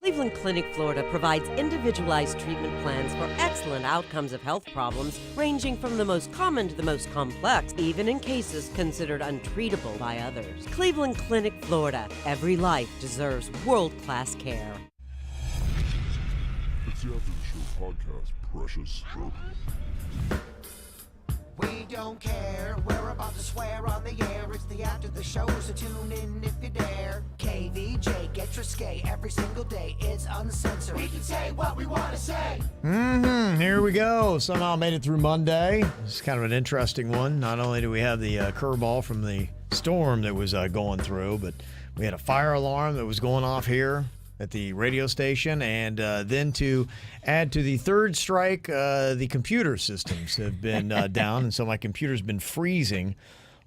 Cleveland Clinic, Florida provides individualized treatment plans for excellent outcomes of health problems ranging from the most common to the most complex, even in cases considered untreatable by others. Cleveland Clinic, Florida. Every life deserves world-class care. It's the After the Show podcast, precious. We don't care, we're about to swear on the air. It's the After the Show, so tune in if you dare. KVJ, get your skate every single day. It's uncensored. We can say what we want to say. Here we go. Somehow made it through Monday. It's kind of an interesting one. Not only do we have the curveball from the storm that was going through, but we had a fire alarm that was going off here at the radio station, and then to add to the third strike, the computer systems have been down, and so my computer's been freezing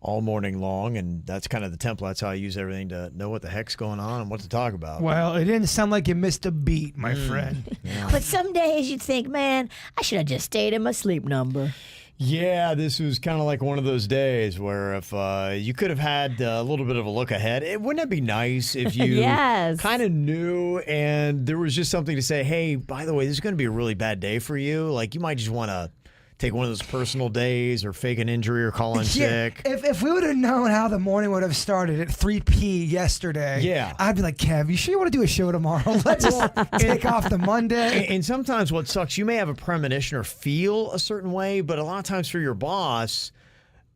all morning long, and that's kind of the template. That's how I use everything to know what the heck's going on and what to talk about. Well, it didn't sound like you missed a beat, my friend. Yeah. But some days you'd think, man, I should have just stayed in my sleep number. Yeah, this was kind of like one of those days where if you could have had a little bit of a look ahead, wouldn't it be nice if you Yes. kind of knew and there was just something to say, hey, by the way, this is going to be a really bad day for you. Like you might just want to take one of those personal days or fake an injury or call in sick. If we would have known how the morning would have started at 3 p.m. yesterday, I'd be like, Kev, you sure you want to do a show tomorrow? Let's just take off the Monday. And sometimes what sucks, you may have a premonition or feel a certain way, but a lot of times for your boss,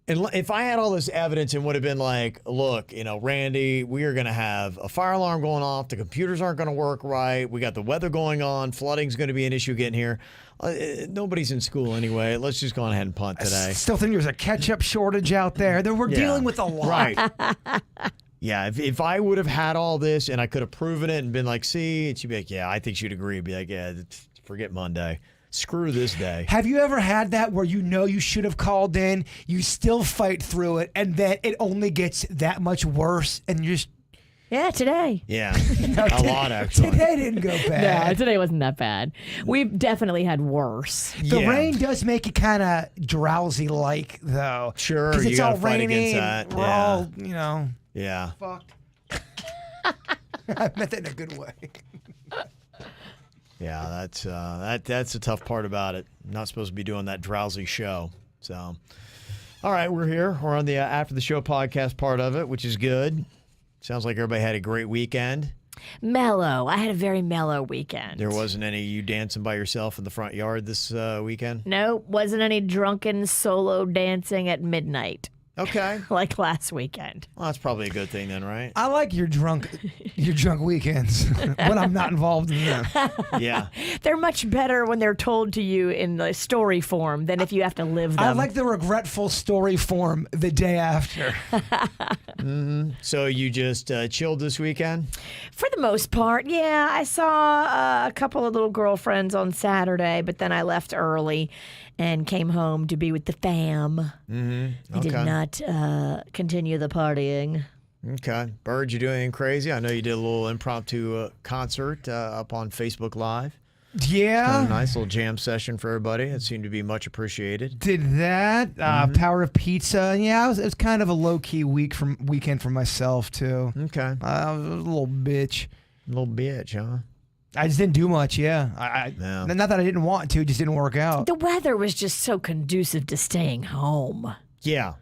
and if I had all this evidence and would have been like, look, Randy, we are going to have a fire alarm going off. The computers aren't going to work right. We got the weather going on. Flooding's going to be an issue getting here. Nobody's in school anyway. Let's just go ahead and punt today. I still think there's a ketchup shortage out there. We're dealing with a lot. Right. Yeah, if I would have had all this and I could have proven it and been like, see, she'd be like, yeah, I think she'd agree. Be like, yeah, forget Monday. Screw this day. Have you ever had that where you should have called in, you still fight through it, and then it only gets that much worse, and you just... Yeah, today. Yeah, a lot actually. Today didn't go bad. No, today wasn't that bad. We've definitely had worse. The rain does make it kind of drowsy-like, though. Sure, because it's you all gotta fight raining. against that. We're all, Yeah. fucked. I meant that in a good way. Yeah, that's the tough part about it. I'm not supposed to be doing that drowsy show. So, all right, we're here. We're on the After the Show podcast part of it, which is good. Sounds like everybody had a great weekend. Mellow. I had a very mellow weekend. There wasn't any you dancing by yourself in the front yard this weekend? No, wasn't any drunken solo dancing at midnight. Okay. Like last weekend. Well, that's probably a good thing then, right? I like your drunk weekends when I'm not involved in them. Yeah. They're much better when they're told to you in the story form than if you have to live them. I like the regretful story form the day after. So you just chilled this weekend? For the most part, yeah. I saw a couple of little girlfriends on Saturday, but then I left early and came home to be with the fam. I did not continue the partying. Okay. Bird, you doing anything crazy? I know you did a little impromptu concert up on Facebook Live. Yeah. A nice little jam session for everybody. It seemed to be much appreciated. Did that. Power of Pizza. Yeah, it was kind of a low-key weekend for myself, too. Okay. I was a little bitch. Little bitch, huh? I just didn't do much, yeah. Not that I didn't want to, it just didn't work out. The weather was just so conducive to staying home. Yeah,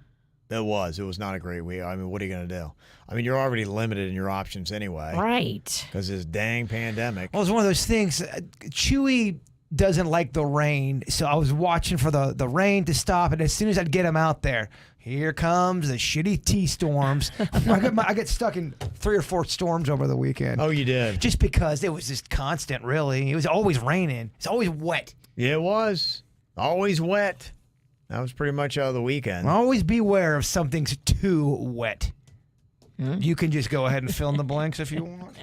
it was. It was not a great week. I mean, what are you going to do? I mean, you're already limited in your options anyway. Right. Because this dang pandemic. Well, it's one of those things. Chewy doesn't like the rain, so I was watching for the rain to stop, and as soon as I'd get him out there, here comes the shitty T-storms. I get stuck in 3 or 4 storms over the weekend. Oh, you did? Just because it was just constant, really. It was always raining. It's always wet. Yeah, it was. Always wet. That was pretty much the weekend. Always beware if something's too wet. You can just go ahead and fill in the blanks if you want.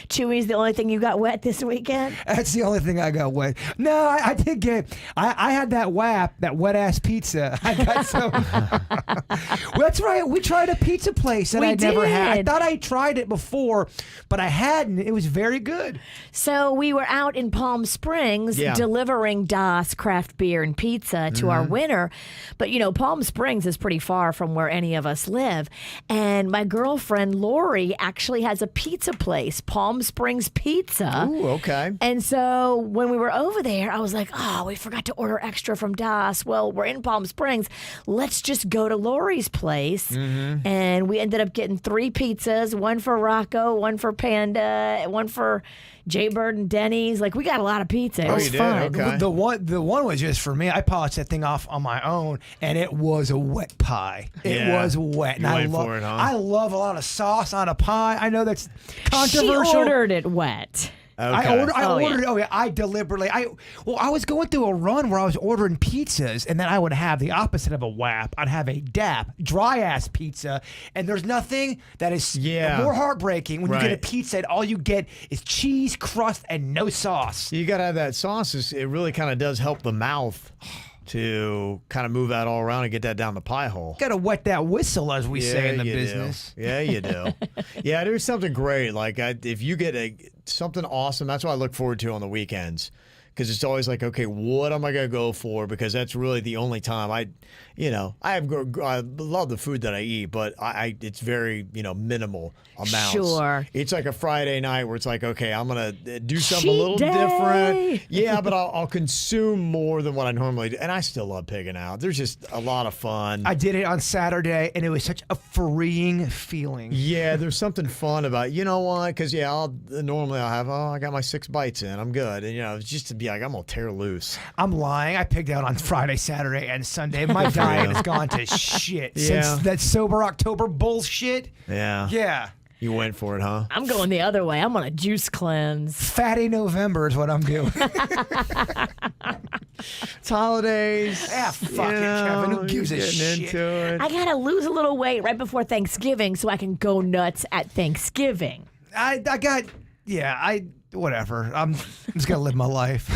Chewy's the only thing you got wet this weekend? That's the only thing I got wet. No, I did get. I had that wet ass pizza. I got some. Well, that's right. We tried a pizza place that I'd never had. I thought I tried it before, but I hadn't. It was very good. So we were out in Palm Springs delivering Das craft beer and pizza to our winner. But, Palm Springs is pretty far from where any of us live. And my girlfriend, Lori, actually has a pizza place place, Palm Springs Pizza. Ooh, okay. And so when we were over there, I was like, oh, we forgot to order extra from Das. Well, we're in Palm Springs. Let's just go to Lori's place. Mm-hmm. And we ended up getting 3 pizzas, one for Rocco, one for Panda, one for Jaybird and Denny's. Like, we got a lot of pizza. It was fun. Okay. The one was just for me. I polished that thing off on my own, and it was a wet pie. It was wet. You went for it, huh? I love a lot of sauce on a pie. I know that's controversial. She ordered it wet. Okay. I ordered. Yeah. Oh yeah, I deliberately. I was going through a run where I was ordering pizzas, and then I would have the opposite of a WAP. I'd have a DAP, dry ass pizza, and there's nothing that is more heartbreaking when you get a pizza and all you get is cheese, crust, and no sauce. You got to have that sauce. It really kind of does help the mouth to kind of move that all around and get that down the pie hole. Got to wet that whistle, as we say in the business. Yeah, you do. Yeah, there's something great. Like if you get something awesome, that's what I look forward to on the weekends. Because it's always like, okay, what am I going to go for? Because that's really the only time I love the food that I eat, but it's very, minimal amounts. Sure. It's like a Friday night where it's like, okay, I'm going to do something Cheat a little day. different. Yeah, but I'll consume more than what I normally do. And I still love pigging out. There's just a lot of fun. I did it on Saturday, and it was such a freeing feeling. Yeah, there's something fun about, you know what? Because, normally I'll have, I got my 6 bites in. I'm good. And, it's just to be like, I'm going to tear loose. I'm lying. I pigged out on Friday, Saturday, and Sunday. My diet has gone to shit since that sober October bullshit. Yeah. Yeah. You went for it, huh? I'm going the other way. I'm on a juice cleanse. Fatty November is what I'm doing. It's holidays. Yeah, fuck it, Kevin. Who gives a shit? Into it. I got to lose a little weight right before Thanksgiving so I can go nuts at Thanksgiving. Whatever. I'm just gonna live my life.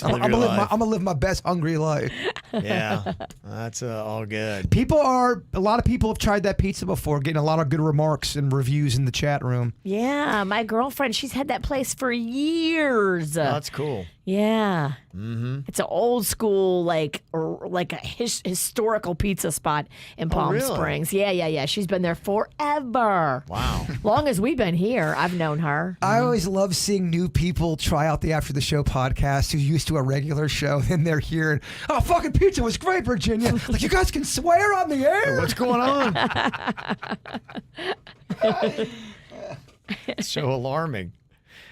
I'm gonna live my best hungry life. Yeah, that's all good. A lot of people have tried that pizza before, getting a lot of good remarks and reviews in the chat room. Yeah, my girlfriend, she's had that place for years. That's cool. Yeah. Mm-hmm. It's an old school, like a historical pizza spot in Palm Springs. Yeah. She's been there forever. Wow. Long as we've been here, I've known her. I always love seeing new people try out the After the Show podcast who's used to a regular show, and they're here and, oh, fucking pizza was great, Virginia. Like, you guys can swear on the air? What's going on? It's so alarming.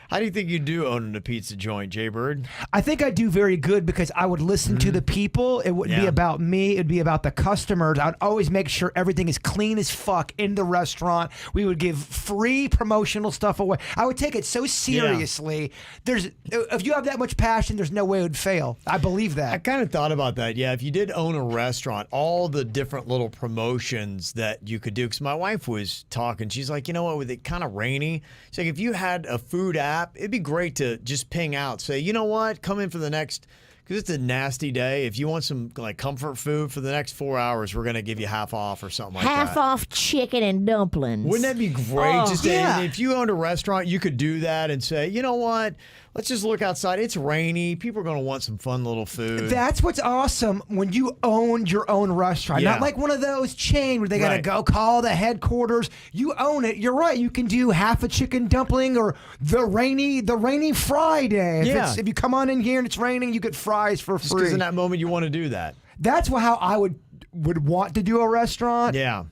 How do you think you do owning a pizza joint, Jaybird? I think I do very good because I would listen to the people. It wouldn't be about me. It would be about the customers. I would always make sure everything is clean as fuck in the restaurant. We would give free promotional stuff away. I would take it so seriously. If you have that much passion, there's no way it would fail. I believe that. I kind of thought about that. Yeah, if you did own a restaurant, all the different little promotions that you could do. Because my wife was talking. She's like, you know what, with it kind of rainy, she's like, if you had a food app, it'd be great to just ping out, say, you know what, come in for the next, because it's a nasty day. If you want some like comfort food for the next 4 hours, we're going to give you half off or something like that. Half off chicken and dumplings. Wouldn't that be great? If you owned a restaurant, you could do that and say, you know what, let's just look outside. It's rainy. People are going to want some fun little food. That's what's awesome when you own your own restaurant. Yeah. Not like one of those chain where they got to go call the headquarters. You own it. You're right. You can do half a chicken dumpling or the rainy Friday. If you come on in here and it's raining, you get fries for free. Because in that moment you want to do that. That's how I would want to do a restaurant. Yeah.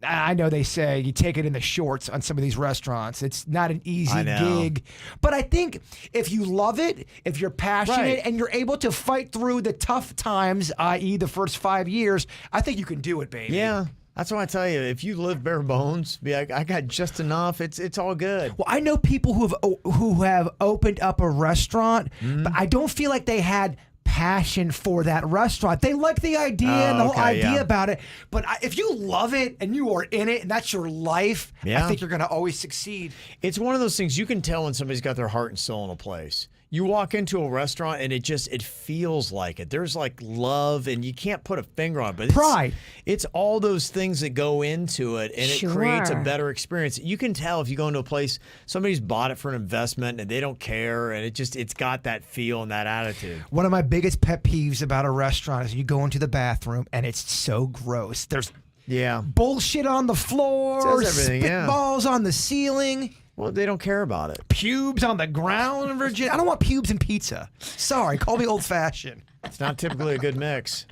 I know they say you take it in the shorts on some of these restaurants. It's not an easy gig. But I think if you love it, if you're passionate, and you're able to fight through the tough times, i.e. the first 5 years, I think you can do it, baby. Yeah. That's what I tell you. If you live bare bones, be like, I got just enough. It's all good. Well, I know people who have opened up a restaurant, but I don't feel like they had passion for that restaurant. They like the idea and the whole idea about it, but if you love it and you are in it and that's your life, I think you're going to always succeed. It's one of those things you can tell when somebody's got their heart and soul in a place. You walk into a restaurant and it feels like it. There's like love, and you can't put a finger on it, but pride. It's all those things that go into it, and it creates a better experience. You can tell if you go into a place, somebody's bought it for an investment and they don't care, and it's got that feel and that attitude. One of my biggest pet peeves about a restaurant is you go into the bathroom and it's so gross. There's bullshit on the floor, spitballs on the ceiling. Well, they don't care about it. Pubes on the ground in Virginia. I don't want pubes in pizza. Sorry, call me old-fashioned. It's not typically a good mix.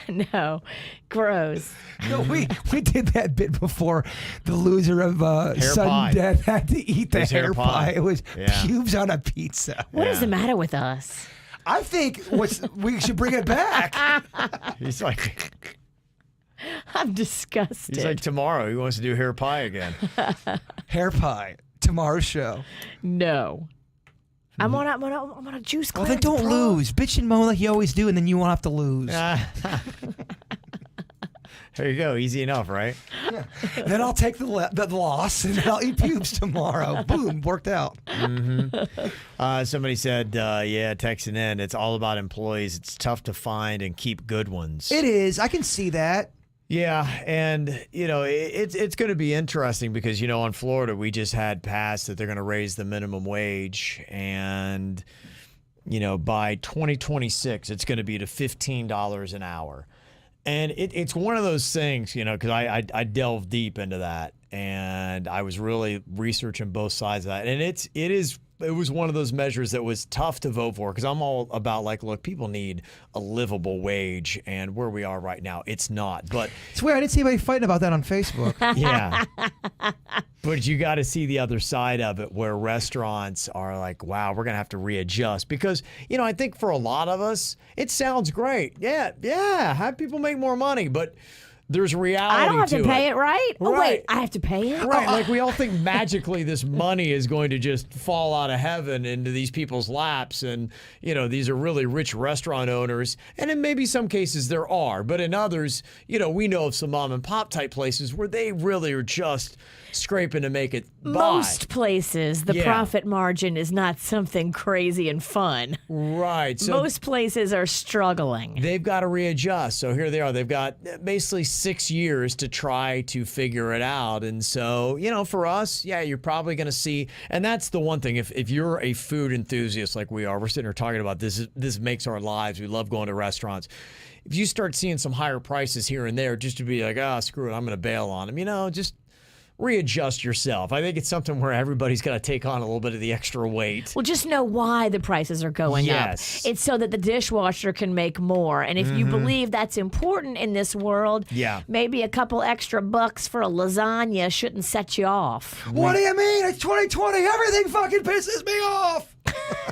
No, gross. No, we did that bit before. The loser of sudden pie. death had to eat the hair pie. It was pubes on a pizza. What is the matter with us? I think we should bring it back. He's like, I'm disgusted. he's like tomorrow. He wants to do hair pie again. Hair pie. Tomorrow's show. No. I'm on a juice Well, cleanse. then don't lose. Bitch and moan like you always do, and then you won't have to lose. There you go. Easy enough, right? Yeah. Then I'll take the loss, and then I'll eat pubes tomorrow. Boom, worked out. Somebody said, texting in, it's all about employees. It's tough to find and keep good ones. It is. I can see that. Yeah, and it's going to be interesting because in Florida we just had passed that they're going to raise the minimum wage, and by 2026 it's going to be to $15 an hour, and it's one of those things because I delved deep into that and I was really researching both sides of that, and it was one of those measures that was tough to vote for because I'm all about look, people need a livable wage, and where we are right now, it's not. But it's weird. I didn't see anybody fighting about that on Facebook. Yeah. But you got to see the other side of it where restaurants are like, wow, we're going to have to readjust because, I think for a lot of us, it sounds great. Yeah, have people make more money, but there's reality to it. I don't have to pay it, right? Oh, wait, I have to pay it? Right, like we all think magically this money is going to just fall out of heaven into these people's laps, and, these are really rich restaurant owners, and in maybe some cases there are, but in others, we know of some mom and pop type places where they really are just scraping to make it by. Most places, the profit margin is not something crazy and fun. Right. So most places are struggling. They've got to readjust. So here they are. They've got basically 6 years to try to figure it out. And so, for us, you're probably going to see, and that's the one thing, if you're a food enthusiast like we are, we're sitting here talking about this makes our lives. We love going to restaurants. If you start seeing some higher prices here and there, just to be like, screw it, I'm going to bail on them, just readjust yourself. I think it's something where everybody's got to take on a little bit of the extra weight. Well, just know why the prices are going up. It's so that the dishwasher can make more. And if you believe that's important in this world, maybe a couple extra bucks for a lasagna shouldn't set you off. What do you mean? It's 2020. Everything fucking pisses me off.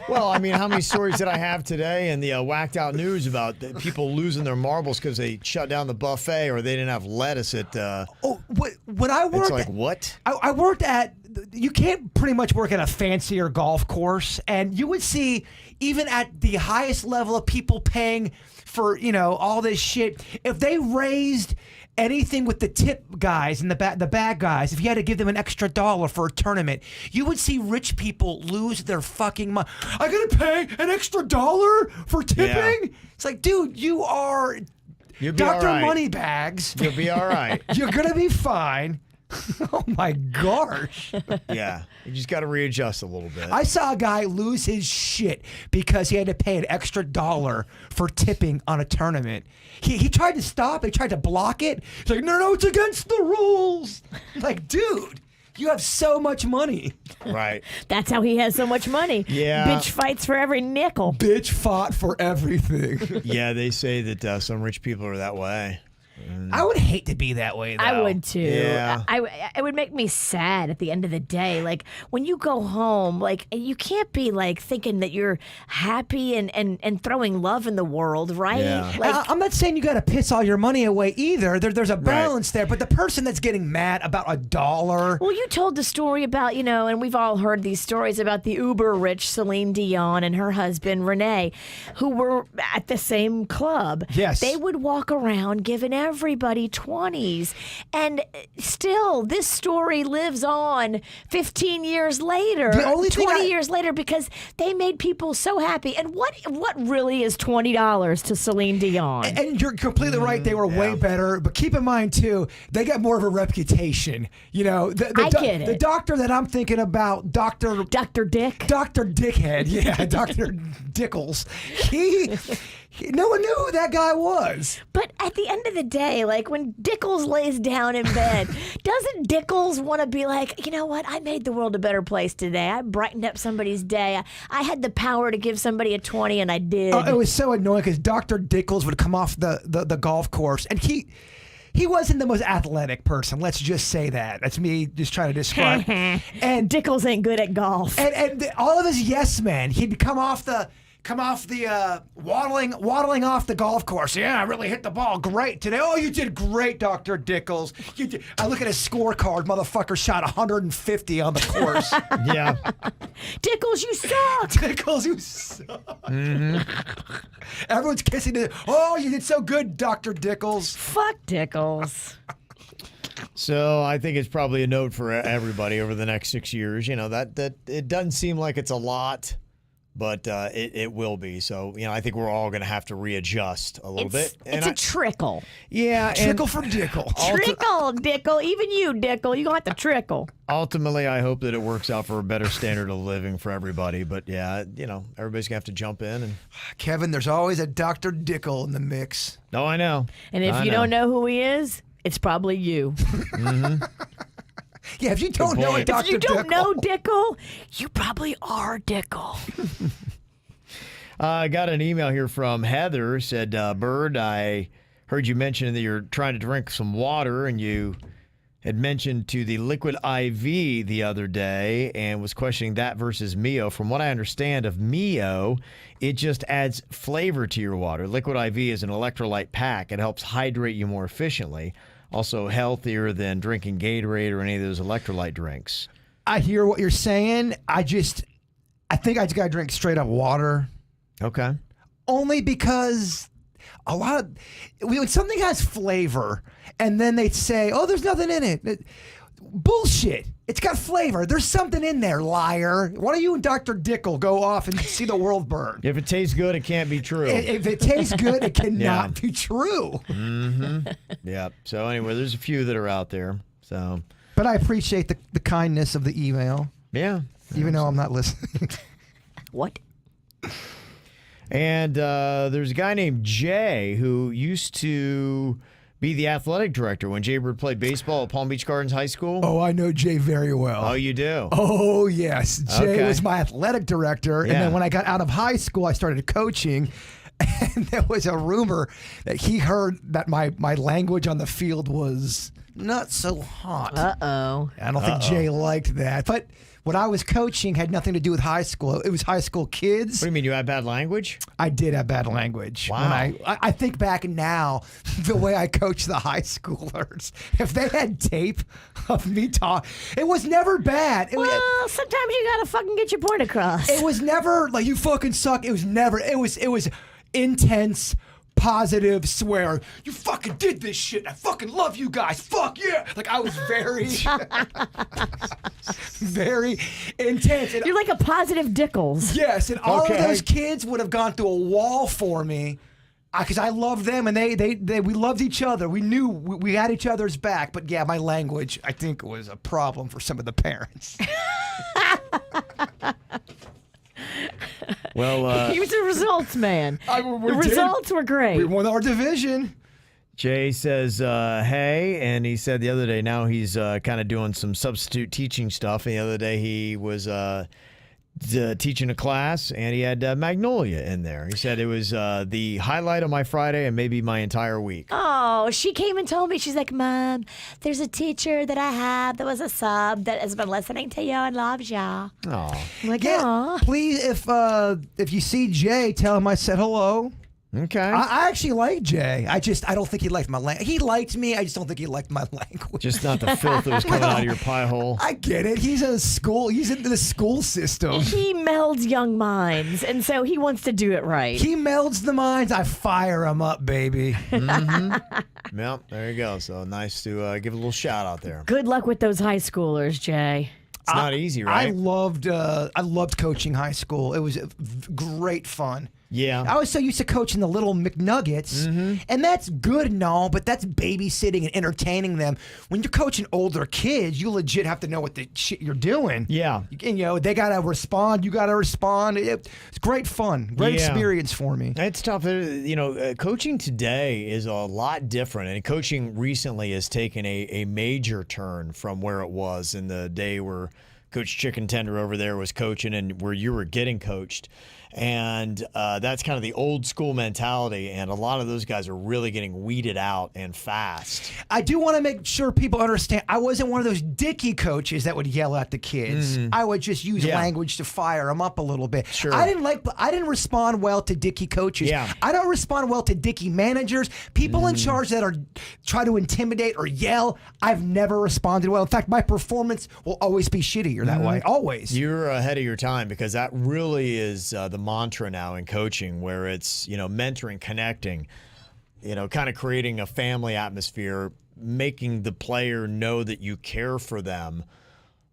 Well, how many stories did I have today in the whacked out news about people losing their marbles because they shut down the buffet or they didn't have lettuce at... when I worked... It's like, what? I worked at... You can't pretty much work at a fancier golf course, and you would see, even at the highest level of people paying for, all this shit, if they raised anything with the tip guys and the bad guys, if you had to give them an extra $1 for a tournament, you would see rich people lose their fucking money. I gotta pay an extra $1 for tipping? Yeah. It's like, dude, you'll be Dr. Right. Moneybags. You'll be all right. You're gonna be fine. Oh my gosh. Yeah, you just got to readjust a little bit. I saw a guy lose his shit because he had to pay an extra $1 for tipping on a tournament. He tried to stop, he tried to block it. He's like, no, it's against the rules. Like, dude, you have so much money. Right. That's how he has so much money. Yeah. Bitch fights for every nickel. Bitch fought for everything. Yeah, they say that some rich people are that way. I would hate to be that way, though. I would too. Yeah. It would make me sad at the end of the day. Like when you go home, like you can't be like thinking that you're happy and throwing love in the world, right? Yeah. Like, I'm not saying you got to piss all your money away either. There's a balance there. But the person that's getting mad about $1. Well, you told the story about, and we've all heard these stories about the uber rich Celine Dion and her husband Renee, who were at the same club. Yes. They would walk around giving everybody 20s, and still this story lives on 15 years later, the only 20 years later, because they made people so happy. And what really is $20 to Celine Dion? And you're completely right, they were way better, but keep in mind too, they got more of a reputation. I get it. The doctor that I'm thinking about, Dr. Dick? Dr. Dickhead, yeah, Dr. Dickles. No one knew who that guy was. But at the end of the day, like when Dickles lays down in bed, doesn't Dickles want to be like, you know what? I made the world a better place today. I brightened up somebody's day. I had the power to give somebody a 20, and I did. It was so annoying because Dr. Dickles would come off the golf course, and he wasn't the most athletic person. Let's just say that. That's me just trying to describe. And Dickles ain't good at golf. And all of his yes men, he'd come off the waddling off the golf course. Yeah, I really hit the ball great today. Oh, you did great, Dr. Dickles. You did. I look at his scorecard. Motherfucker shot 150 on the course. Yeah. Dickles, you suck. Dickles, you suck. Everyone's kissing it. Oh, you did so good, Dr. Dickles. Fuck Dickles. So I think it's probably a note for everybody over the next 6 years. You know, that it doesn't seem like it's a lot, but it will be. So, you know, I think we're all going to have to readjust a little bit. It's a trickle. Yeah. Trickle for Dickle. Trickle, Dickle. Even you, Dickle. You're going to have to trickle. Ultimately, I hope that it works out for a better standard of living for everybody. But, yeah, you know, everybody's going to have to jump in. And Kevin, there's always a Dr. Dickle in the mix. Oh, I know. And if you don't know who he is, it's probably you. Mm-hmm. Yeah, if you don't know a Dr. If you don't Dickle. know Dickle, you probably are Dickle. I got an email here from Heather. Said, Bird, I heard you mention that you're trying to drink some water, and you had mentioned to the Liquid IV the other day and was questioning that versus Mio. From what I understand of Mio, it just adds flavor to your water. Liquid IV is an electrolyte pack. It helps hydrate you more efficiently. Also healthier than drinking Gatorade or any of those electrolyte drinks. I hear what you're saying. I think I just got to drink straight up water. Okay. Only because when something has flavor and then they say, oh, there's nothing in it. Bullshit. It's got flavor. There's something in there, liar. Why don't you and Dr. Dickle go off and see the world burn? If it tastes good, it can't be true. If it tastes good, it cannot be true. Mm-hmm. Yeah. So anyway, there's a few that are out there. So, but I appreciate the kindness of the email. Yeah. Even though I'm not listening. What? And there's a guy named Jay who used to be the athletic director when Jay Bird played baseball at Palm Beach Gardens High School. Oh, I know Jay very well. Oh, you do? Oh, yes. Jay Okay. was my athletic director. Yeah. And then when I got out of high school, I started coaching. And there was a rumor that he heard that my language on the field was not so hot. Uh-oh. I don't think Jay liked that. But what I was coaching had nothing to do with high school. It was high school kids. What do you mean, you had bad language? I did have bad language. Wow. When I think back now, the way I coached the high schoolers, if they had tape of me talk, it was never bad. Well, sometimes you gotta fucking get your point across. It was never like you fucking suck. It was never. It was intense, positive swear. You fucking did this shit. I fucking love you guys. Fuck yeah. Like I was very, very intense. And You're like a positive Dickles. yes, and all Okay. of those kids would have gone through a wall for me. Because I loved them and we loved each other. We knew we had each other's back. But yeah, my language, I think, was a problem for some of the parents. Well, He was a results man. We The did. results were great. We won our division. Jay says, hey, and he said the other day, now he's kind of doing some substitute teaching stuff. And the other day he was teaching a class, and he had Magnolia in there. He said it was the highlight of my Friday and maybe my entire week. Oh, she came and told me, she's like, Mom, there's a teacher that I have that was a sub that has been listening to you and loves ya. Oh, I'm like, Yeah, aw. please, if you see Jay, tell him I said hello. okay. I actually like Jay. I don't think he liked my language. He liked me. I just don't think he liked my language. Just not the filth that was coming out of your pie hole. I get it. He's into the school system. He melds young minds, and so he wants to do it right. He melds the minds. I fire him up, baby. Well, there you go. So nice to give a little shout out there. Good luck with those high schoolers, Jay. It's not easy, I right? loved coaching high school. It was great fun. Yeah. I was so used to coaching the little McNuggets, and that's good and all, but that's babysitting and entertaining them. When you're coaching older kids, you legit have to know what the shit you're doing. Yeah. And, they got to respond. You got to respond. It's great fun. Great experience for me. It's tough. Coaching today is a lot different, and coaching recently has taken a major turn from where it was in the day where Coach Chicken Tender over there was coaching and where you were getting coached. And that's kind of the old school mentality, and a lot of those guys are really getting weeded out and fast. I do want to make sure people understand I wasn't one of those dicky coaches that would yell at the kids. I would just use language to fire them up a little bit. Sure. I didn't respond well to dicky coaches. Yeah. I don't respond well to dicky managers. People in charge that try to intimidate or yell, I've never responded well. In fact, my performance will always be shittier that way. Always. You're ahead of your time, because that really is the mantra now in coaching, where it's, mentoring, connecting, kind of creating a family atmosphere, making the player know that you care for them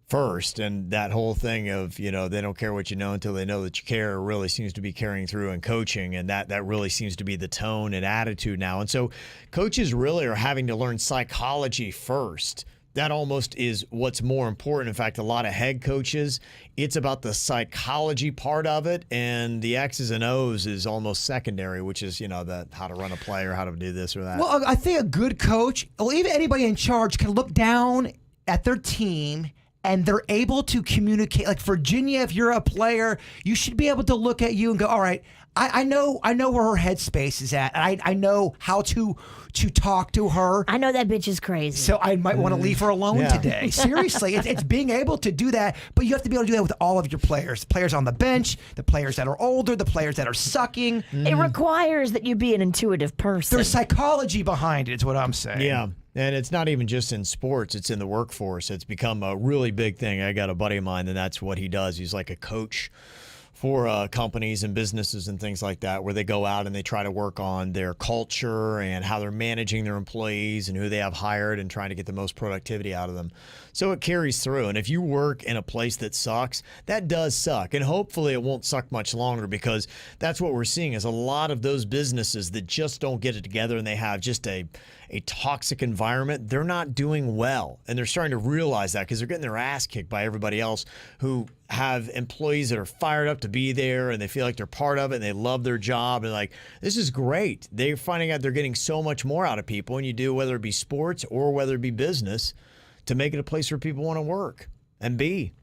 first. And that whole thing of, they don't care what you know until they know that you care really seems to be carrying through in coaching. And that really seems to be the tone and attitude now. And so coaches really are having to learn psychology first. That almost is what's more important. In fact, a lot of head coaches, it's about the psychology part of it, and the X's and O's is almost secondary, which is, the how to run a play or how to do this or that. Well, I think a good coach, or even anybody in charge, can look down at their team and they're able to communicate. Like Virginia, if you're a player, you should be able to look at you and go, all right, I know where her headspace is at. I know how to talk to her. I know that bitch is crazy. So I might want to leave her alone today. Seriously, it's being able to do that, but you have to be able to do that with all of your players. Players on the bench, the players that are older, the players that are sucking. It requires that you be an intuitive person. There's psychology behind it, is what I'm saying. Yeah. And it's not even just in sports, it's in the workforce. It's become a really big thing. I got a buddy of mine, and that's what he does. He's like a coach for companies and businesses and things like that, where they go out and they try to work on their culture and how they're managing their employees and who they have hired and trying to get the most productivity out of them. So it carries through. And if you work in a place that sucks, that does suck. And hopefully it won't suck much longer, because that's what we're seeing is a lot of those businesses that just don't get it together and they have just a toxic environment, they're not doing well. And they're starting to realize that, because they're getting their ass kicked by everybody else who have employees that are fired up to be there and they feel like they're part of it and they love their job and like, this is great. They're finding out they're getting so much more out of people when you do, whether it be sports or whether it be business, to make it a place where people want to work and be.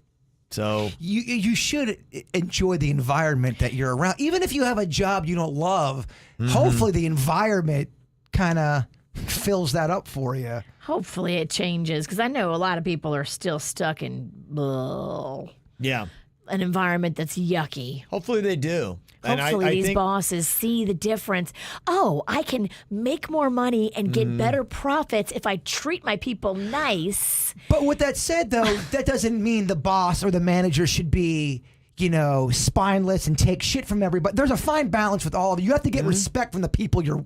So you should enjoy the environment that you're around. Even if you have a job you don't love, hopefully the environment kind of fills that up for you. Hopefully it changes, because I know a lot of people are still stuck in an environment that's yucky. Hopefully they do. Hopefully these bosses see the difference. Oh, I can make more money and get better profits if I treat my people nice. But with that said, though, that doesn't mean the boss or the manager should be, spineless and take shit from everybody. There's a fine balance with all of you. You have to get respect from the people you're,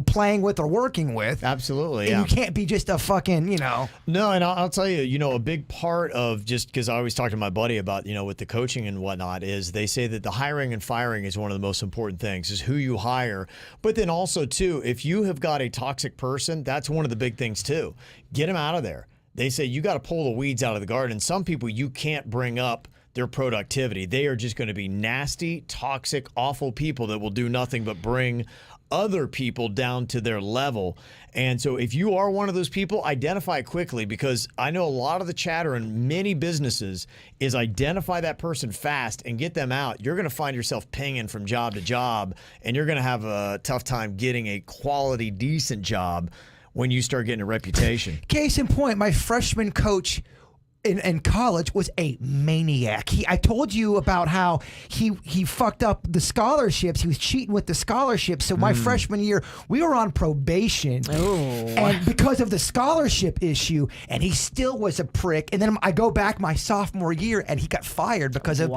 playing with or working with. Absolutely, and you can't be just a fucking, No, and I'll tell you, a big part of, just because I always talk to my buddy about, with the coaching and whatnot, is they say that the hiring and firing is one of the most important things, is who you hire. But then also, too, if you have got a toxic person, that's one of the big things, too. Get them out of there. They say you got to pull the weeds out of the garden. Some people you can't bring up their productivity. They are just going to be nasty, toxic, awful people that will do nothing but bring other people down to their level. And so if you are one of those people, identify it quickly, because I know a lot of the chatter in many businesses is identify that person fast and get them out. You're going to find yourself pinging from job to job, and you're going to have a tough time getting a quality, decent job when you start getting a reputation. Case in point, my freshman coach in college was a maniac. I told you about how he fucked up the scholarships. He was cheating with the scholarships. So my freshman year, we were on probation, and because of the scholarship issue, and he still was a prick. And then I go back my sophomore year, and he got fired because of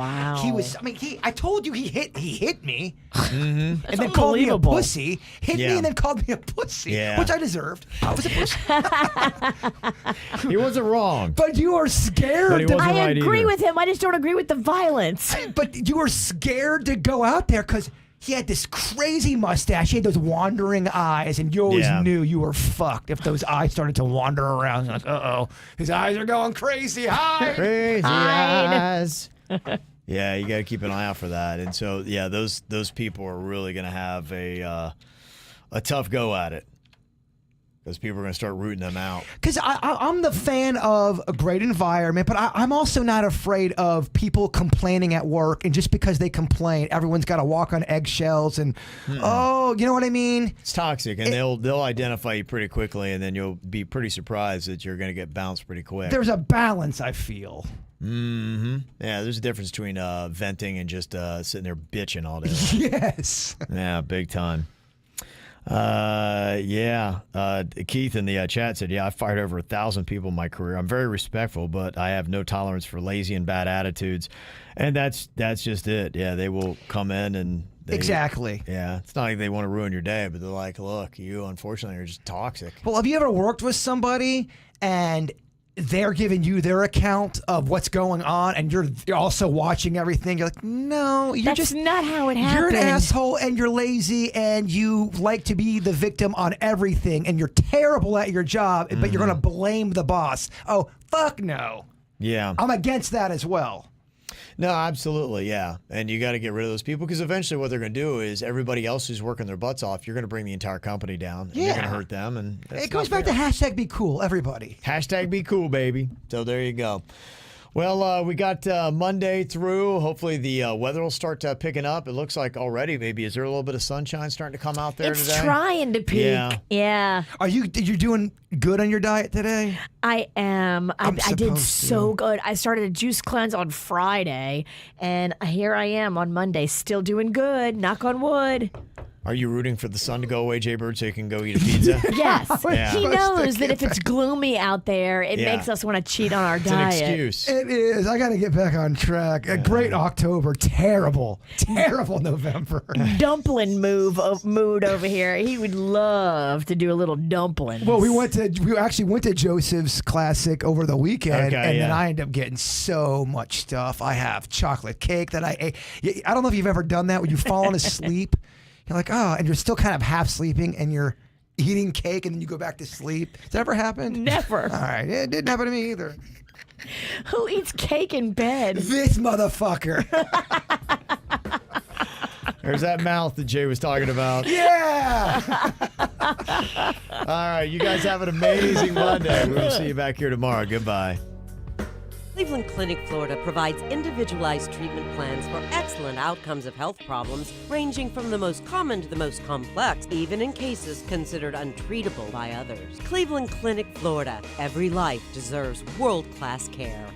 he was. I mean, I told you he hit me, and then called me a pussy. Hit me and then called me a pussy, which I deserved. I was a pussy. He wasn't wrong, but you are scared. I agree with him. I just don't agree with the violence. But you were scared to go out there because He had this crazy mustache. He had those wandering eyes, and you always knew you were fucked if those eyes started to wander around. You're like, uh-oh, his eyes are going crazy. Hide! Crazy eyes. Yeah, you got to keep an eye out for that. And so, yeah, those people are really going to have a tough go at it. Because people are going to start rooting them out. Because I'm the fan of a great environment, but I'm also not afraid of people complaining at work. And just because they complain, everyone's got to walk on eggshells. And you know what I mean? It's toxic, and they'll identify you pretty quickly, and then you'll be pretty surprised that you're going to get bounced pretty quick. There's a balance, I feel. Mm-hmm. Yeah, there's a difference between venting and just sitting there bitching all day. Yes. Yeah, big time. Keith in the chat said, I've fired over 1,000 people in my career. I'm very respectful, but I have no tolerance for lazy and bad attitudes. And that's just it. Yeah, they will come in and exactly. Yeah, it's not like they want to ruin your day, but they're like, look, you unfortunately are just toxic. Well, have you ever worked with somebody and they're giving you their account of what's going on, and you're also watching everything? You're like, no, that's not how it happened. You're an asshole, and you're lazy, and you like to be the victim on everything, and you're terrible at your job, but you're going to blame the boss. Oh, fuck no. Yeah. I'm against that as well. No, absolutely, yeah. And you got to get rid of those people, because eventually what they're going to do is everybody else who's working their butts off, you're going to bring the entire company down. And you're going to hurt them. And it goes back to hashtag be cool, everybody. Hashtag be cool, baby. So there you go. Well, we got Monday through. Hopefully the weather will start picking up. It looks like already maybe. Is there a little bit of sunshine starting to come out there today? It's trying to peak. Yeah. Are you doing good on your diet today? I am. I did so good. I started a juice cleanse on Friday, and here I am on Monday, still doing good. Knock on wood. Are you rooting for the sun to go away, Jay Bird, so you can go eat a pizza? Yes. Yeah. He knows that if it's gloomy out there, it makes us want to cheat on our diet. It's an excuse. It is. I got to get back on track. A great October. Terrible November. Dumpling mood over here. He would love to do a little dumpling. Well, we actually went to Joseph's Classic over the weekend, then I ended up getting so much stuff. I have chocolate cake that I ate. I don't know if you've ever done that when you've fallen asleep. You're like, and you're still kind of half sleeping, and you're eating cake, and then you go back to sleep. Has that ever happened? Never. All right. It didn't happen to me either. Who eats cake in bed? This motherfucker. There's that mouth that Jay was talking about. Yeah. All right. You guys have an amazing Monday. We'll see you back here tomorrow. Goodbye. Cleveland Clinic, Florida provides individualized treatment plans for excellent outcomes of health problems, ranging from the most common to the most complex, even in cases considered untreatable by others. Cleveland Clinic, Florida. Every life deserves world-class care.